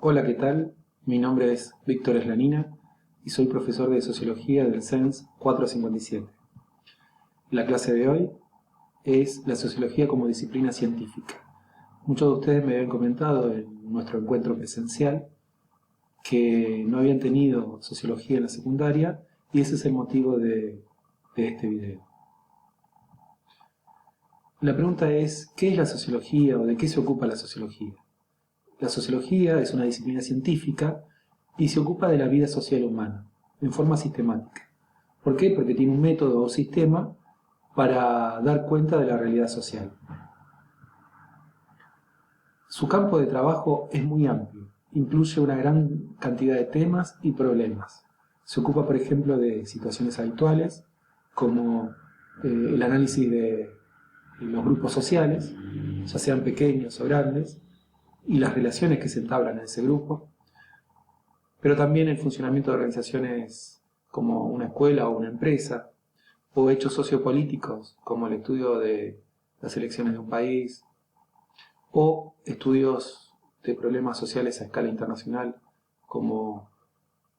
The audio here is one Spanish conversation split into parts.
Hola, ¿qué tal? Mi nombre es Víctor Eslanina y soy profesor de Sociología del CENS 457. La clase de hoy es la sociología como disciplina científica. Muchos de ustedes me habían comentado en nuestro encuentro presencial que no habían tenido sociología en la secundaria y ese es el motivo de este video. La pregunta es, ¿qué es la sociología o de qué se ocupa la sociología? La sociología es una disciplina científica y se ocupa de la vida social humana, en forma sistemática. ¿Por qué? Porque tiene un método o sistema para dar cuenta de la realidad social. Su campo de trabajo es muy amplio, incluye una gran cantidad de temas y problemas. Se ocupa, por ejemplo, de situaciones habituales, como el análisis de los grupos sociales, ya sean pequeños o grandes, y las relaciones que se entablan en ese grupo, pero también el funcionamiento de organizaciones como una escuela o una empresa, o hechos sociopolíticos como el estudio de las elecciones de un país, o estudios de problemas sociales a escala internacional, como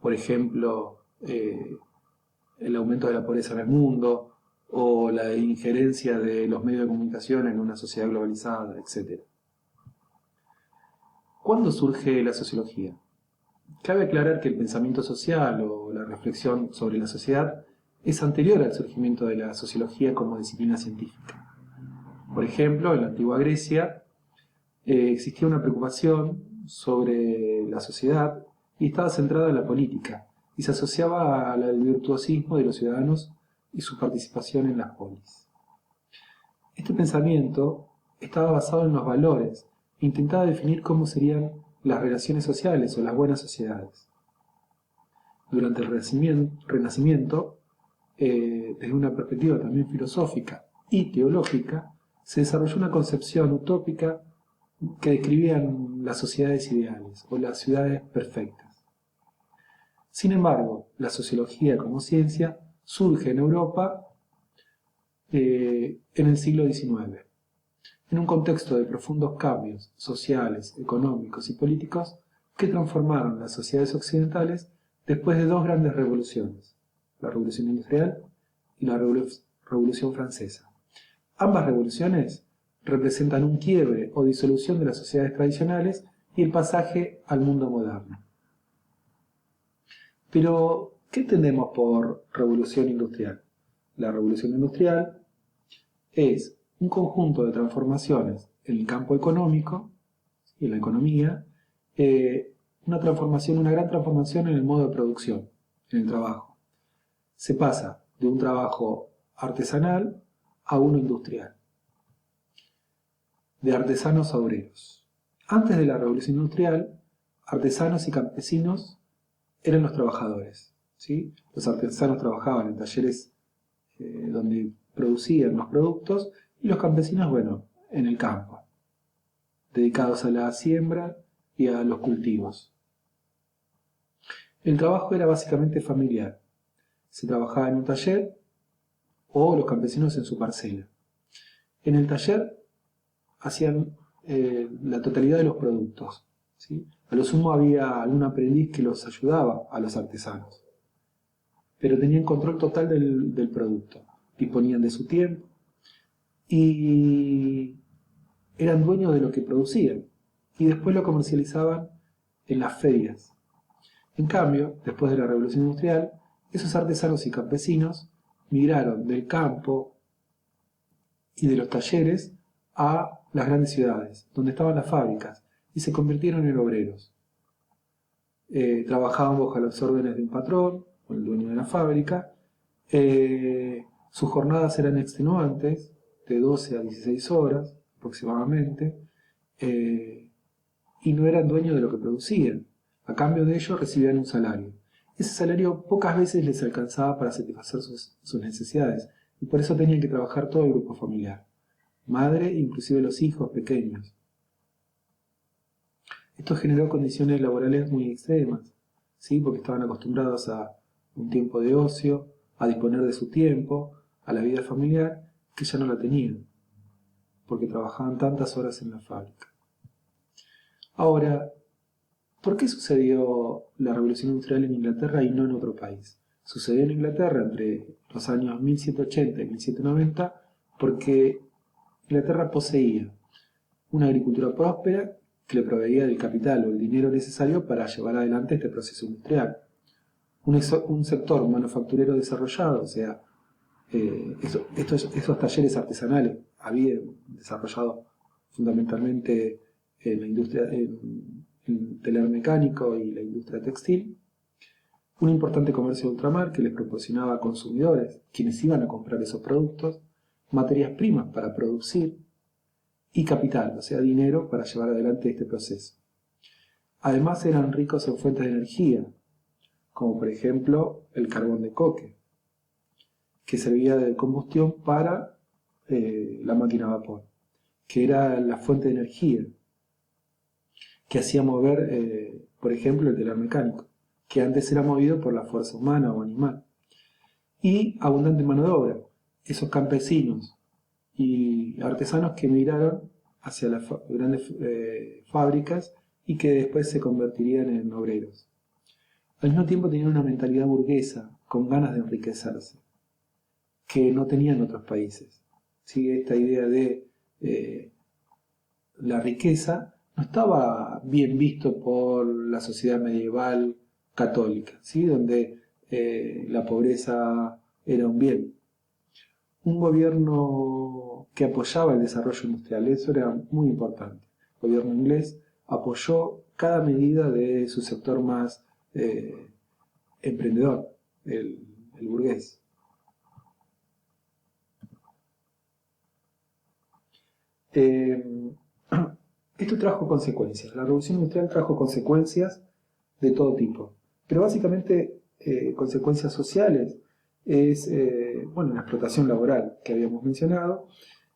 por ejemplo el aumento de la pobreza en el mundo, o la injerencia de los medios de comunicación en una sociedad globalizada, etc. ¿Cuándo surge la sociología? Cabe aclarar que el pensamiento social o la reflexión sobre la sociedad es anterior al surgimiento de la sociología como disciplina científica. Por ejemplo, en la antigua Grecia existía una preocupación sobre la sociedad y estaba centrada en la política y se asociaba al virtuosismo de los ciudadanos y su participación en las polis. Este pensamiento estaba basado en los valores e intentaba definir cómo serían las relaciones sociales o las buenas sociedades. Durante el Renacimiento, desde una perspectiva también filosófica y teológica, se desarrolló una concepción utópica que describían las sociedades ideales o las ciudades perfectas. Sin embargo, la sociología como ciencia surge en Europa en el siglo XIX, en un contexto de profundos cambios sociales, económicos y políticos que transformaron las sociedades occidentales después de dos grandes revoluciones, la Revolución Industrial y la Revolución Francesa. Ambas revoluciones representan un quiebre o disolución de las sociedades tradicionales y el pasaje al mundo moderno. Pero, ¿qué entendemos por revolución industrial? La revolución industrial es un conjunto de transformaciones en el campo económico y en la economía, una gran transformación en el modo de producción, en el trabajo. Se pasa de un trabajo artesanal a uno industrial, de artesanos a obreros. Antes de la revolución industrial, artesanos y campesinos eran los trabajadores, ¿sí? Los artesanos trabajaban en talleres donde producían los productos y los campesinos, bueno, en el campo, dedicados a la siembra y a los cultivos. El trabajo era básicamente familiar. Se trabajaba en un taller o los campesinos en su parcela. En el taller hacían la totalidad de los productos, ¿sí? A lo sumo había algún aprendiz que los ayudaba a los artesanos, pero tenían control total del producto, disponían de su tiempo y eran dueños de lo que producían y después lo comercializaban en las ferias. En cambio, después de la Revolución Industrial, esos artesanos y campesinos migraron del campo y de los talleres a las grandes ciudades, donde estaban las fábricas, y se convirtieron en obreros. Trabajaban bajo las órdenes de un patrón, o el dueño de la fábrica. Sus jornadas eran extenuantes, de 12 a 16 horas aproximadamente, y no eran dueños de lo que producían. A cambio de ello recibían un salario. Ese salario pocas veces les alcanzaba para satisfacer sus necesidades, y por eso tenían que trabajar todo el grupo familiar, madre e inclusive los hijos pequeños. Esto generó condiciones laborales muy extremas, ¿sí? Porque estaban acostumbrados a un tiempo de ocio, a disponer de su tiempo, a la vida familiar, que ya no la tenían, porque trabajaban tantas horas en la fábrica. Ahora, ¿Por qué sucedió la Revolución Industrial en Inglaterra y no en otro país? Sucedió en Inglaterra entre los años 1780 y 1790 porque Inglaterra poseía una agricultura próspera que le proveía del capital o el dinero necesario para llevar adelante este proceso industrial. Un sector manufacturero desarrollado, o sea, esos talleres artesanales habían desarrollado fundamentalmente en la industria, en el telar mecánico y la industria textil, un importante comercio de ultramar que les proporcionaba a consumidores, quienes iban a comprar esos productos, materias primas para producir y capital, o sea, dinero para llevar adelante este proceso. Además eran ricos en fuentes de energía, como por ejemplo el carbón de coque, que servía de combustión para la máquina a vapor, que era la fuente de energía que hacía mover, por ejemplo, el telar mecánico, que antes era movido por la fuerza humana o animal. Y abundante mano de obra, esos campesinos y artesanos que emigraron hacia las grandes fábricas y que después se convertirían en obreros. Al mismo tiempo tenían una mentalidad burguesa, con ganas de enriquecerse, que no tenían otros países. ¿Sí? Esta idea de la riqueza no estaba bien visto por la sociedad medieval católica, ¿sí? Donde la pobreza era un bien. Un gobierno que apoyaba el desarrollo industrial, eso era muy importante. El gobierno inglés apoyó cada medida de su sector más emprendedor, el burgués. Esto trajo consecuencias. La revolución industrial trajo consecuencias de todo tipo, pero básicamente consecuencias sociales es la explotación laboral que habíamos mencionado,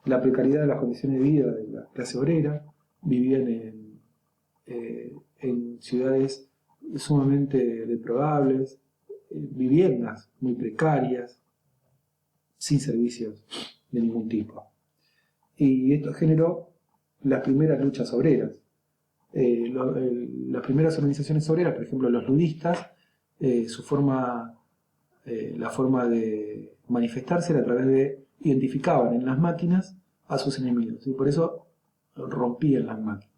la precariedad de las condiciones de vida de la clase obrera, vivían en ciudades sumamente deprobables, viviendas muy precarias, sin servicios de ningún tipo. Y esto generó las primeras luchas obreras. Las primeras organizaciones obreras, por ejemplo los ludistas, la forma de manifestarse era a través de identificaban en las máquinas a sus enemigos y por eso rompían las máquinas.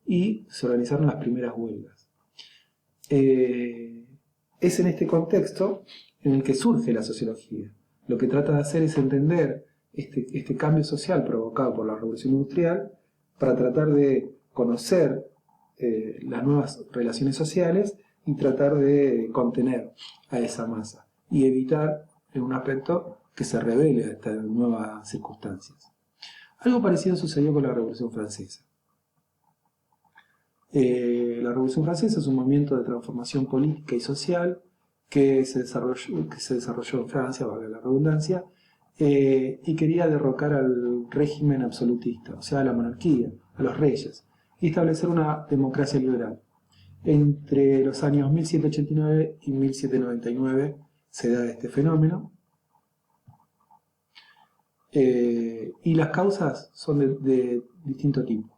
Y se organizaron las primeras huelgas. Es en este contexto en el que surge la sociología. Lo que trata de hacer es entender este cambio social provocado por la revolución industrial para tratar de conocer las nuevas relaciones sociales y tratar de contener a esa masa y evitar en un aspecto que se revele a estas nuevas circunstancias. Algo parecido sucedió con la Revolución Francesa. La Revolución Francesa es un movimiento de transformación política y social que se desarrolló en Francia, valga la redundancia, y quería derrocar al régimen absolutista, o sea, a la monarquía, a los reyes, y establecer una democracia liberal. Entre los años 1789 y 1799 se da este fenómeno, y las causas son de distinto tipo.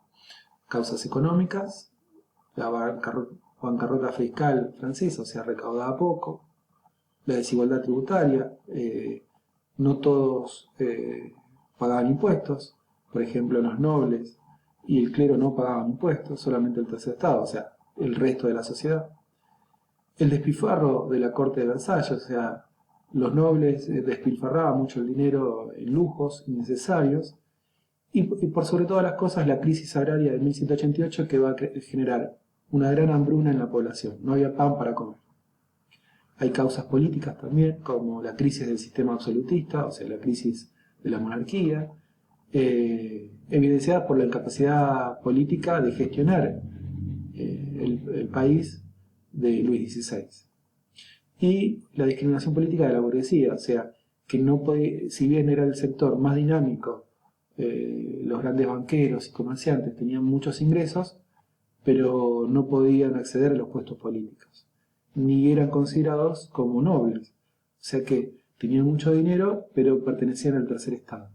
Causas económicas, la bancarrota fiscal francesa, o sea, recaudaba poco, la desigualdad tributaria, no todos pagaban impuestos, por ejemplo los nobles y el clero no pagaban impuestos, solamente el tercer estado, o sea, el resto de la sociedad. El despilfarro de la corte de Versalles, o sea, los nobles despilfarraban mucho el dinero en lujos innecesarios, y por sobre todas las cosas la crisis agraria de 1788 que va a generar una gran hambruna en la población, no había pan para comer. Hay causas políticas también, como la crisis del sistema absolutista, o sea, la crisis de la monarquía, evidenciadas por la incapacidad política de gestionar el país de Luis XVI. Y la discriminación política de la burguesía, o sea, que no podía, si bien era el sector más dinámico, los grandes banqueros y comerciantes tenían muchos ingresos, pero no podían acceder a los puestos políticos, ni eran considerados como nobles, o sea que tenían mucho dinero, pero pertenecían al tercer estado.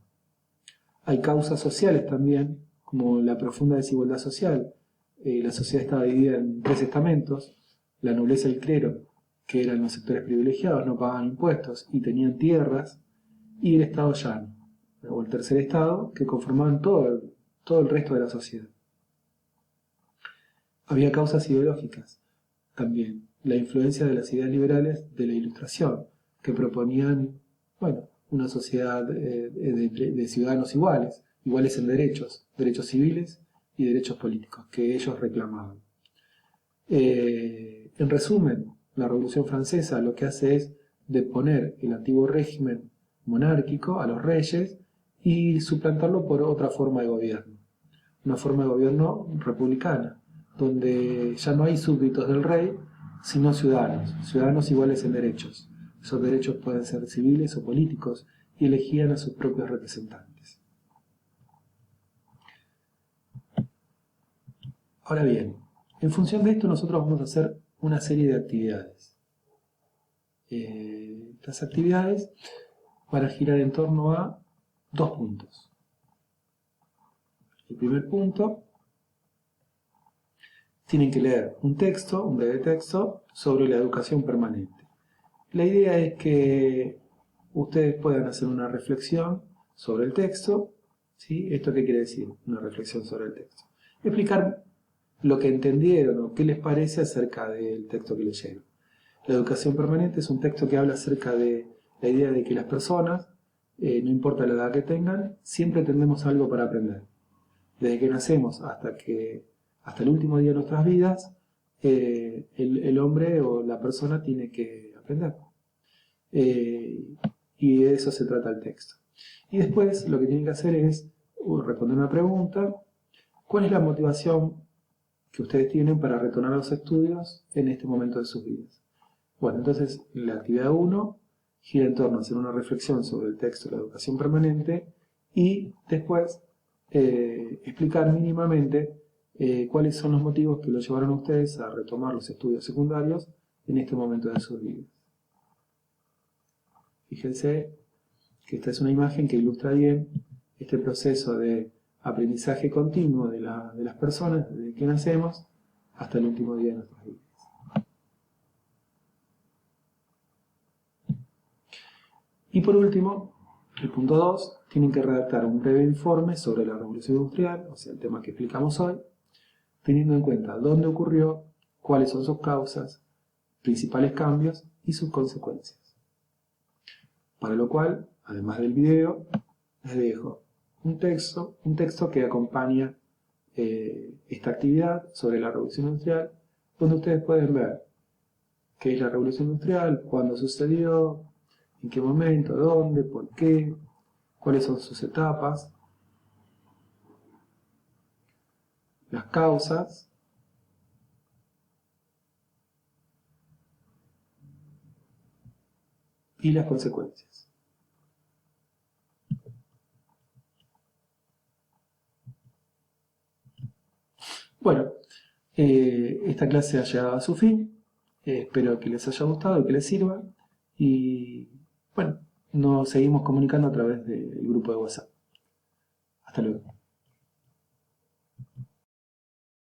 Hay causas sociales también, como la profunda desigualdad social, la sociedad estaba dividida en tres estamentos: la nobleza y el clero, que eran los sectores privilegiados, no pagaban impuestos y tenían tierras, y el estado llano, o el tercer estado, que conformaban todo el resto de la sociedad. Había causas ideológicas también, la influencia de las ideas liberales de la Ilustración, que proponían, bueno, una sociedad de ciudadanos iguales, iguales en derechos civiles y derechos políticos, que ellos reclamaban. En resumen, la Revolución Francesa lo que hace es deponer el antiguo régimen monárquico a los reyes y suplantarlo por otra forma de gobierno, una forma de gobierno republicana, donde ya no hay súbditos del rey, sino ciudadanos iguales en derechos. Esos derechos pueden ser civiles o políticos y elegían a sus propios representantes. Ahora bien, en función de esto nosotros vamos a hacer una serie de actividades. Estas actividades van a girar en torno a dos puntos. El primer punto, tienen que leer un breve texto, sobre la educación permanente. La idea es que ustedes puedan hacer una reflexión sobre el texto. ¿Sí? ¿Esto qué quiere decir? Una reflexión sobre el texto. Explicar lo que entendieron o qué les parece acerca del texto que leyeron. La educación permanente es un texto que habla acerca de la idea de que las personas, no importa la edad que tengan, siempre tenemos algo para aprender. Desde que nacemos hasta el último día de nuestras vidas, el hombre o la persona tiene que aprender. Y de eso se trata el texto. Y después lo que tienen que hacer es responder una pregunta: ¿cuál es la motivación que ustedes tienen para retornar a los estudios en este momento de sus vidas? Bueno, entonces la actividad 1 gira en torno a hacer una reflexión sobre el texto de la educación permanente y después explicar mínimamente cuáles son los motivos que los llevaron a ustedes a retomar los estudios secundarios en este momento de sus vidas. Fíjense que esta es una imagen que ilustra bien este proceso de aprendizaje continuo de las personas desde que nacemos hasta el último día de nuestras vidas. Y por último, el punto 2, tienen que redactar un breve informe sobre la revolución industrial, o sea, el tema que explicamos hoy, teniendo en cuenta dónde ocurrió, cuáles son sus causas, principales cambios y sus consecuencias. Para lo cual, además del video, les dejo un texto que acompaña esta actividad sobre la revolución industrial, donde ustedes pueden ver qué es la revolución industrial, cuándo sucedió, en qué momento, dónde, por qué, cuáles son sus etapas, las causas, y las consecuencias. Bueno, esta clase ha llegado a su fin. Espero que les haya gustado y que les sirva. Y bueno, nos seguimos comunicando a través del grupo de WhatsApp. Hasta luego.